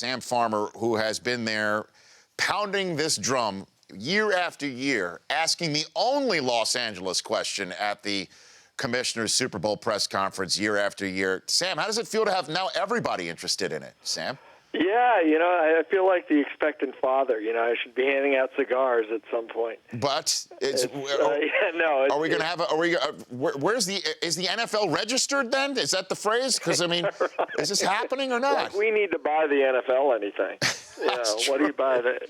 Sam Farmer, who has been there pounding this drum year after year, asking the only Los Angeles question at the Commissioner's Super Bowl press conference year after year. Sam, how does it feel to have now everybody interested in it, Sam? Yeah, I feel like the expectant father. I should be handing out cigars at some point. But Are we going to have is the NFL registered then? Is that the phrase? Because, I mean, right. Is this happening or not? Like we need to buy the NFL anything. What do you buy the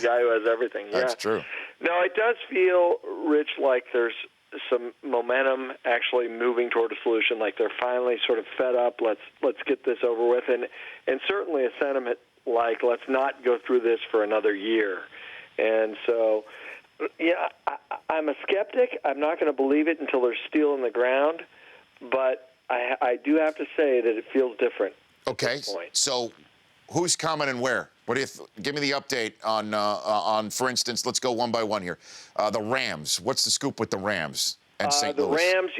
guy who has everything? That's true. No, it does feel, Rich, like there's some momentum actually moving toward a solution. Like they're finally sort of fed up. Let's get this over with, and certainly a sentiment like let's not go through this for another year. And so, I'm a skeptic. I'm not going to believe it until there's steel in the ground. But I do have to say that it feels different. Okay, so who's coming and where? What do you give me the update on? For instance, let's go one by one here. The Rams. What's the scoop with the Rams and St. Louis? The Rams,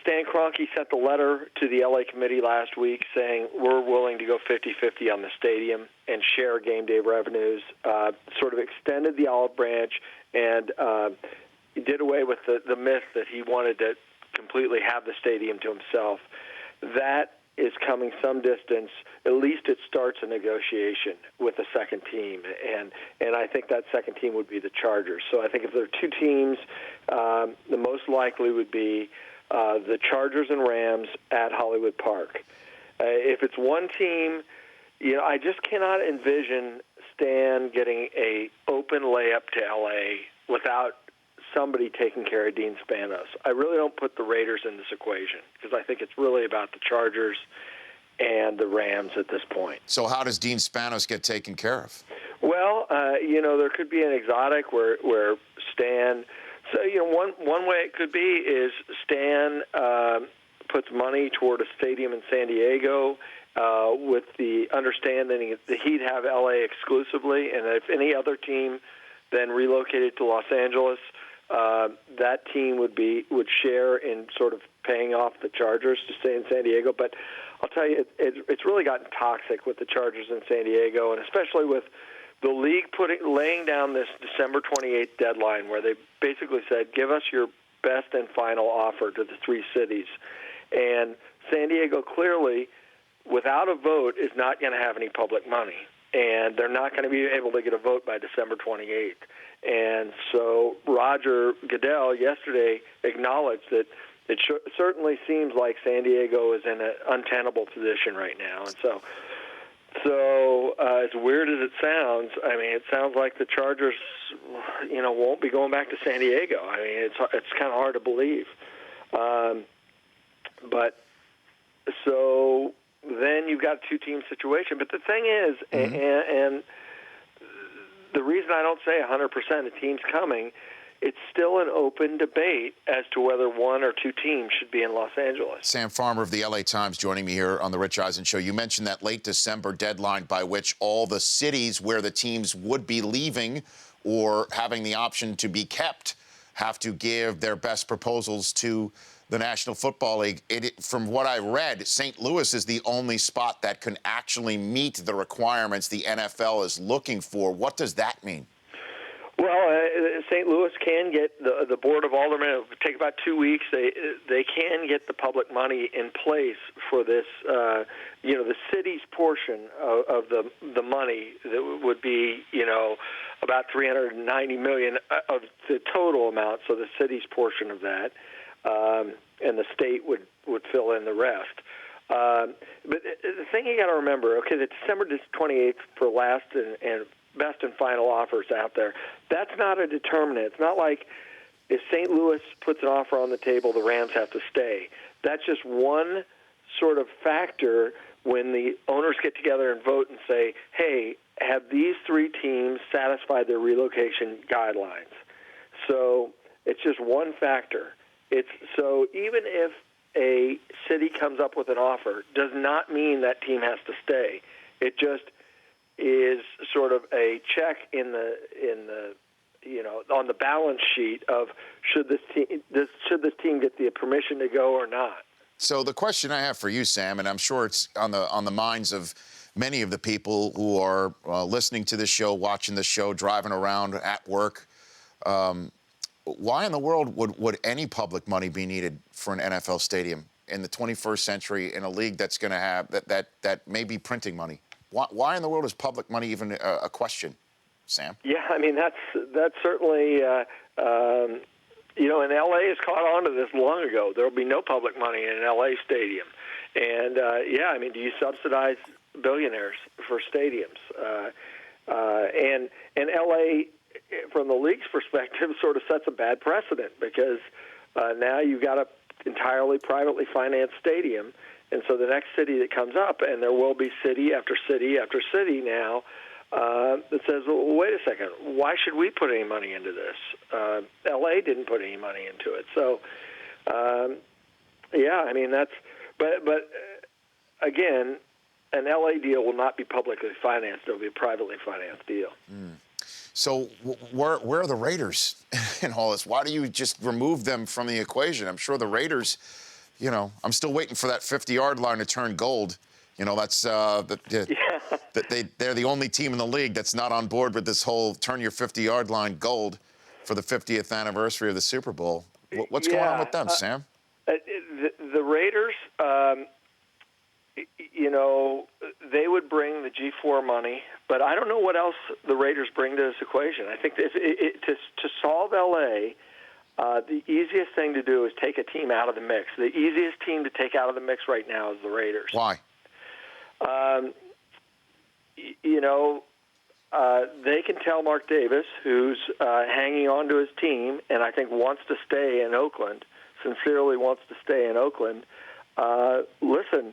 Stan Kroenke sent the letter to the LA committee last week saying we're willing to go 50-50 on the stadium and share game day revenues. Sort of extended the olive branch and did away with the myth that he wanted to completely have the stadium to himself. That is coming some distance. At least it starts a negotiation with the second team, and I think that second team would be the Chargers. So I think if there are two teams, the most likely would be the Chargers and Rams at Hollywood Park. If it's one team, I just cannot envision Stan getting a open layup to L.A. without somebody taking care of Dean Spanos. I really don't put the Raiders in this equation because I think it's really about the Chargers and the Rams at this point. So how does Dean Spanos get taken care of? Well, there could be an exotic where Stan. So one way it could be is Stan puts money toward a stadium in San Diego with the understanding that he'd have LA exclusively, and if any other team then relocated to Los Angeles, that team would share in sort of paying off the Chargers to stay in San Diego. But I'll tell you, it's really gotten toxic with the Chargers in San Diego, and especially with the league laying down this December 28th deadline where they basically said, give us your best and final offer to the three cities. And San Diego clearly, without a vote, is not going to have any public money. And they're not going to be able to get a vote by December 28th. And so Roger Goodell yesterday acknowledged that it certainly seems like San Diego is in an untenable position right now. And so as weird as it sounds, I mean, it sounds like the Chargers, won't be going back to San Diego. I mean, it's kind of hard to believe. But so then you've got a two-team situation. But the thing is, and the reason I don't say 100% of teams coming, it's still an open debate as to whether one or two teams should be in Los Angeles. Sam Farmer of the LA Times joining me here on the Rich Eisen Show. You mentioned that late December deadline by which all the cities where the teams would be leaving or having the option to be kept have to give their best proposals to the National Football League. From what I read, St. Louis is the only spot that can actually meet the requirements the NFL is looking for. What does that mean? Well, St. Louis can get the Board of Aldermen. It'll take about 2 weeks. They can get the public money in place for this. The city's portion of the money that would be about $390 million of the total amount. So the city's portion of that. And the state would fill in the rest. But the thing you got to remember, okay, the December 28th for last and best and final offers out there, that's not a determinant. It's not like if St. Louis puts an offer on the table, the Rams have to stay. That's just one sort of factor when the owners get together and vote and say, hey, have these three teams satisfied their relocation guidelines? So it's just one factor. So even if a city comes up with an offer, does not mean that team has to stay. It just is sort of a check in the on the balance sheet of should this team get the permission to go or not. So the question I have for you, Sam, and I'm sure it's on the minds of many of the people who are listening to this show, watching this show, driving around at work. Why in the world would any public money be needed for an NFL stadium in the 21st century in a league that's going to have that may be printing money? Why in the world is public money even a question, Sam? Yeah, I mean that's certainly and LA has caught on to this long ago. There will be no public money in an LA stadium, and I mean, do you subsidize billionaires for stadiums? And LA, from the league's perspective, sort of sets a bad precedent because now you've got an entirely privately financed stadium, and so the next city that comes up, and there will be city after city after city now that says, well, wait a second, why should we put any money into this? L.A. didn't put any money into it. So, I mean, that's – but again, an L.A. deal will not be publicly financed. It will be a privately financed deal. So where are the Raiders in all this? Why do you just remove them from the equation? I'm sure the Raiders, I'm still waiting for that 50-yard line to turn gold. That's they're the only team in the league that's not on board with this whole turn your 50-yard line gold for the 50th anniversary of the Super Bowl. What's going on with them, Sam? The Raiders, they would bring the G4 money, but I don't know what else the Raiders bring to this equation. I think to solve L.A., the easiest thing to do is take a team out of the mix. The easiest team to take out of the mix right now is the Raiders. Why? They can tell Mark Davis, who's hanging on to his team and I think wants to stay in Oakland, sincerely wants to stay in Oakland, listen,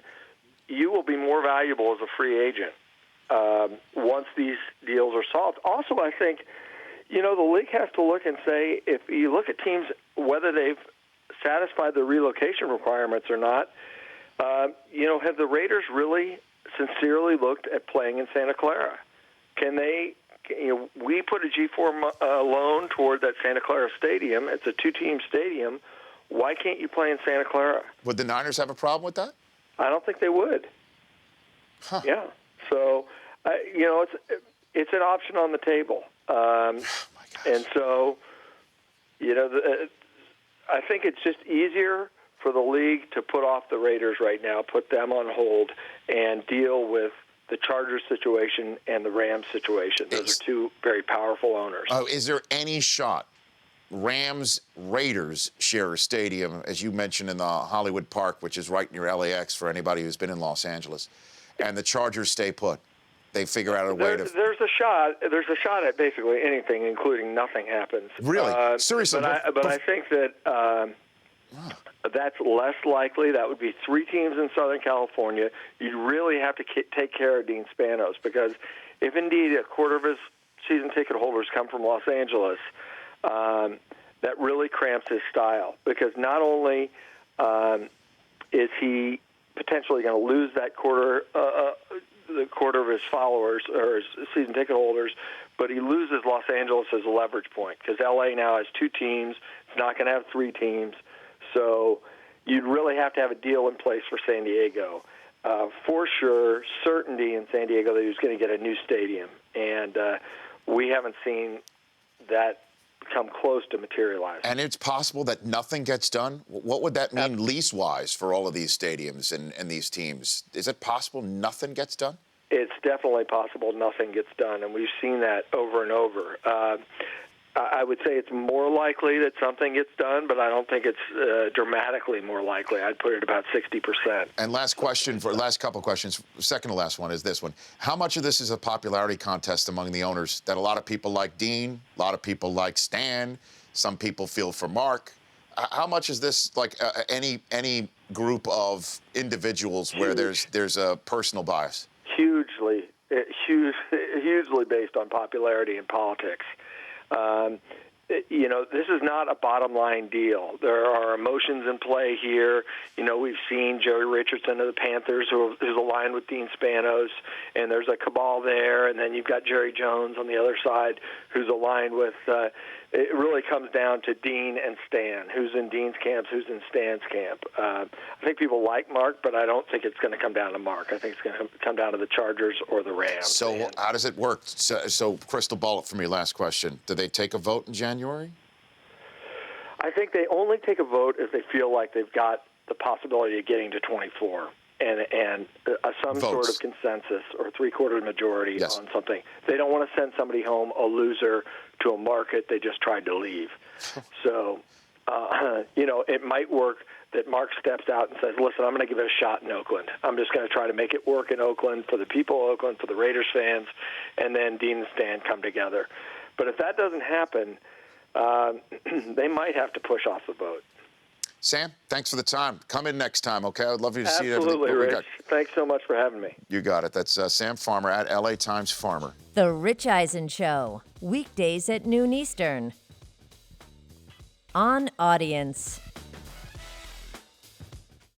you will be more valuable as a free agent once these deals are solved. Also, I think, the league has to look and say, if you look at teams, whether they've satisfied the relocation requirements or not, have the Raiders really sincerely looked at playing in Santa Clara? Can they, we put a G4 loan toward that Santa Clara stadium. It's a two-team stadium. Why can't you play in Santa Clara? Would the Niners have a problem with that? I don't think they would. Huh. Yeah. So, it's an option on the table. My gosh. And so, I think it's just easier for the league to put off the Raiders right now, put them on hold, and deal with the Chargers situation and the Rams situation. Those are two very powerful owners. Is there any shot Rams-Raiders share a stadium, as you mentioned, in the Hollywood Park, which is right near LAX for anybody who's been in Los Angeles, and the Chargers stay put? They figure out a way to... There's a shot. There's a shot at basically anything, including nothing happens. Really? Seriously? But I think that... That's less likely. That would be three teams in Southern California. You'd really have to take care of Dean Spanos, because if indeed a quarter of his season ticket holders come from Los Angeles, that really cramps his style, because not only is he potentially going to lose that quarter, the quarter of his followers or his season ticket holders, but he loses Los Angeles as a leverage point, because L.A. now has two teams. It's not going to have three teams. So you'd really have to have a deal in place for San Diego. For sure, certainty in San Diego that he was going to get a new stadium. And we haven't seen that come close to materialize. And it's possible that nothing gets done? What would that mean lease-wise for all of these stadiums and these teams? Is it possible nothing gets done? It's definitely possible nothing gets done, and we've seen that over and over. I would say it's more likely that something gets done, but I don't think it's dramatically more likely. I'd put it about 60%. And last couple questions, second to last one is this one. How much of this is a popularity contest among the owners, that a lot of people like Dean, a lot of people like Stan, some people feel for Mark? How much is this like any group of individuals where there's a personal bias? Hugely based on popularity in politics. This is not a bottom line deal. There are emotions in play here. We've seen Joey Richardson of the Panthers, who's aligned with Dean Spanos, and there's a cabal there. And then you've got Jerry Jones on the other side, who's aligned with. It really comes down to Dean and Stan. Who's in Dean's camp? Who's in Stan's camp? I think people like Mark, but I don't think it's going to come down to Mark. I think it's going to come down to the Chargers or the Rams. So how does it work? So crystal ball it for me. Last question. Do they take a vote in January? I think they only take a vote if they feel like they've got the possibility of getting to 24 and some sort of consensus or three-quarter majority on something. They don't want to send somebody home a loser to a market they just tried to leave. So, it might work that Mark steps out and says, listen, I'm going to give it a shot in Oakland. I'm just going to try to make it work in Oakland for the people of Oakland, for the Raiders fans, and then Dean and Stan come together. But if that doesn't happen, they might have to push off the vote. Sam, thanks for the time. Come in next time, okay? I'd love you to see Absolutely, Rich. Thanks so much for having me. You got it. That's Sam Farmer at LA Times Farmer. The Rich Eisen Show, weekdays at noon Eastern. On Audience.